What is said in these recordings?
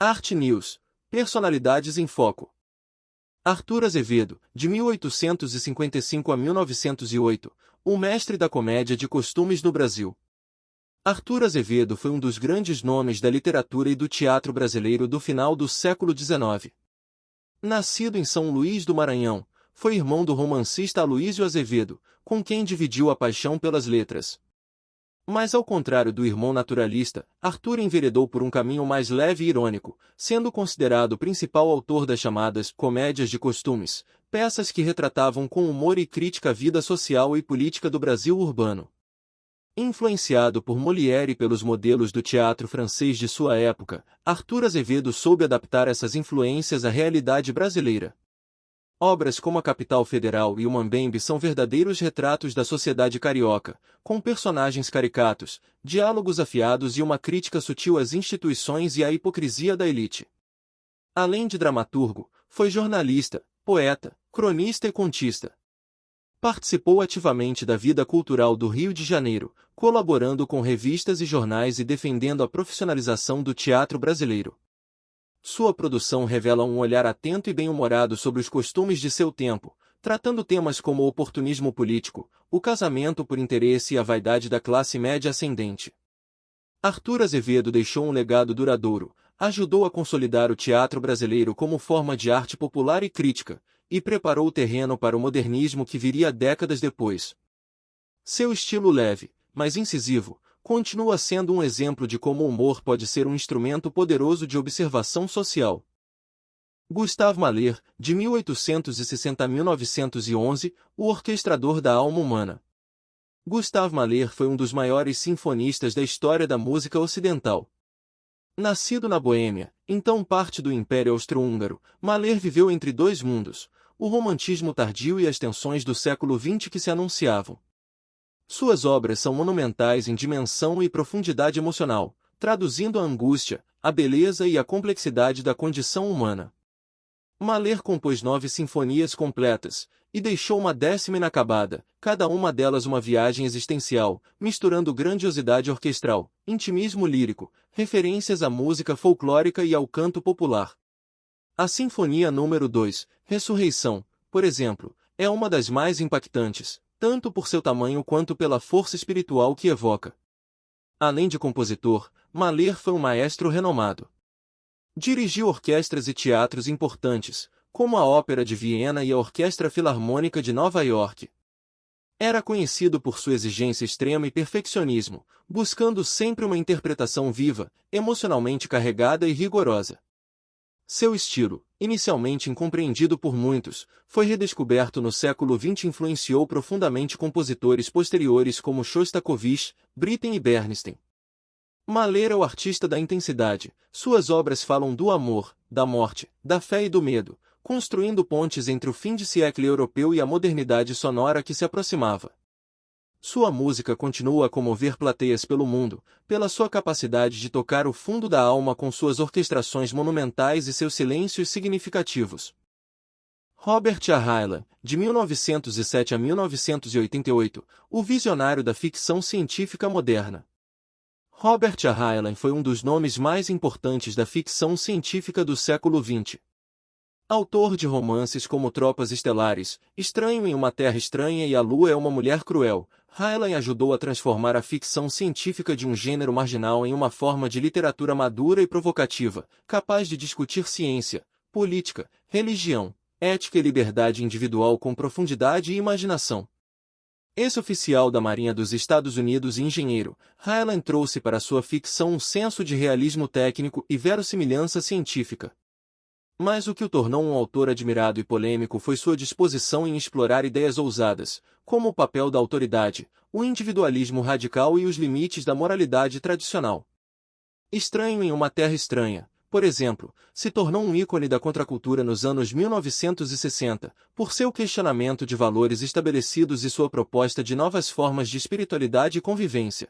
Art News. Personalidades em Foco. Arthur Azevedo, de 1855 a 1908, o mestre da comédia de costumes no Brasil. Arthur Azevedo foi um dos grandes nomes da literatura e do teatro brasileiro do final do século XIX. Nascido em São Luís do Maranhão, foi irmão do romancista Aloísio Azevedo, com quem dividiu a paixão pelas letras. Mas ao contrário do irmão naturalista, Arthur enveredou por um caminho mais leve e irônico, sendo considerado o principal autor das chamadas comédias de costumes, peças que retratavam com humor e crítica a vida social e política do Brasil urbano. Influenciado por Molière e pelos modelos do teatro francês de sua época, Arthur Azevedo soube adaptar essas influências à realidade brasileira. Obras como A Capital Federal e O Mambembe são verdadeiros retratos da sociedade carioca, com personagens caricatos, diálogos afiados e uma crítica sutil às instituições e à hipocrisia da elite. Além de dramaturgo, foi jornalista, poeta, cronista e contista. Participou ativamente da vida cultural do Rio de Janeiro, colaborando com revistas e jornais e defendendo a profissionalização do teatro brasileiro. Sua produção revela um olhar atento e bem-humorado sobre os costumes de seu tempo, tratando temas como o oportunismo político, o casamento por interesse e a vaidade da classe média ascendente. Arthur Azevedo deixou um legado duradouro, ajudou a consolidar o teatro brasileiro como forma de arte popular e crítica, e preparou o terreno para o modernismo que viria décadas depois. Seu estilo leve, mas incisivo, continua sendo um exemplo de como o humor pode ser um instrumento poderoso de observação social. Gustave Mahler, de 1860 a 1911, o orquestrador da alma humana. Gustave Mahler foi um dos maiores sinfonistas da história da música ocidental. Nascido na Boêmia, então parte do Império Austro-Húngaro, Mahler viveu entre dois mundos, o romantismo tardio e as tensões do século XX que se anunciavam. Suas obras são monumentais em dimensão e profundidade emocional, traduzindo a angústia, a beleza e a complexidade da condição humana. Mahler compôs 9 sinfonias completas, e deixou uma 10ª inacabada, cada uma delas uma viagem existencial, misturando grandiosidade orquestral, intimismo lírico, referências à música folclórica e ao canto popular. A Sinfonia número 2, Ressurreição, por exemplo, é uma das mais impactantes, tanto por seu tamanho quanto pela força espiritual que evoca. Além de compositor, Mahler foi um maestro renomado. Dirigiu orquestras e teatros importantes, como a Ópera de Viena e a Orquestra Filarmônica de Nova York. Era conhecido por sua exigência extrema e perfeccionismo, buscando sempre uma interpretação viva, emocionalmente carregada e rigorosa. Seu estilo, inicialmente incompreendido por muitos, foi redescoberto no século XX e influenciou profundamente compositores posteriores como Shostakovich, Britten e Bernstein. Mahler é o artista da intensidade, suas obras falam do amor, da morte, da fé e do medo, construindo pontes entre o fim de século europeu e a modernidade sonora que se aproximava. Sua música continua a comover plateias pelo mundo, pela sua capacidade de tocar o fundo da alma com suas orquestrações monumentais e seus silêncios significativos. Robert A. Heinlein, de 1907 a 1988, o visionário da ficção científica moderna. Robert A. Heinlein foi um dos nomes mais importantes da ficção científica do século XX. Autor de romances como Tropas Estelares, Estranho em uma Terra Estranha e A Lua é uma Mulher Cruel, Heinlein ajudou a transformar a ficção científica de um gênero marginal em uma forma de literatura madura e provocativa, capaz de discutir ciência, política, religião, ética e liberdade individual com profundidade e imaginação. Ex-oficial da Marinha dos Estados Unidos e engenheiro, Heinlein trouxe para sua ficção um senso de realismo técnico e verossimilhança científica. Mas o que o tornou um autor admirado e polêmico foi sua disposição em explorar ideias ousadas, como o papel da autoridade, o individualismo radical e os limites da moralidade tradicional. Estranho em uma Terra Estranha, por exemplo, se tornou um ícone da contracultura nos anos 1960, por seu questionamento de valores estabelecidos e sua proposta de novas formas de espiritualidade e convivência.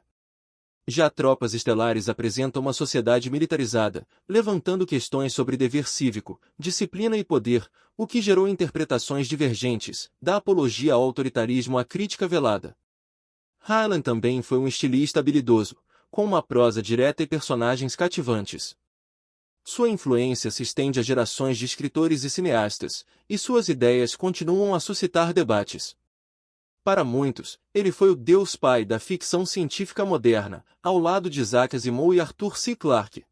Já Tropas Estelares apresenta uma sociedade militarizada, levantando questões sobre dever cívico, disciplina e poder, o que gerou interpretações divergentes, da apologia ao autoritarismo à crítica velada. Heinlein também foi um estilista habilidoso, com uma prosa direta e personagens cativantes. Sua influência se estende a gerações de escritores e cineastas, e suas ideias continuam a suscitar debates. Para muitos, ele foi o Deus Pai da ficção científica moderna, ao lado de Isaac Asimov e Arthur C. Clarke.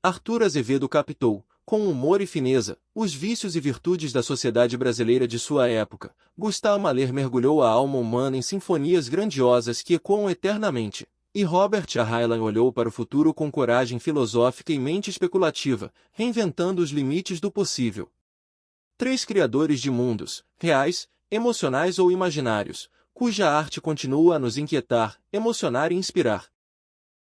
Arthur Azevedo captou, com humor e fineza, os vícios e virtudes da sociedade brasileira de sua época. Gustavo Mahler mergulhou a alma humana em sinfonias grandiosas que ecoam eternamente. E Robert A. Heinlein olhou para o futuro com coragem filosófica e mente especulativa, reinventando os limites do possível. Três criadores de mundos, reais, emocionais ou imaginários, cuja arte continua a nos inquietar, emocionar e inspirar.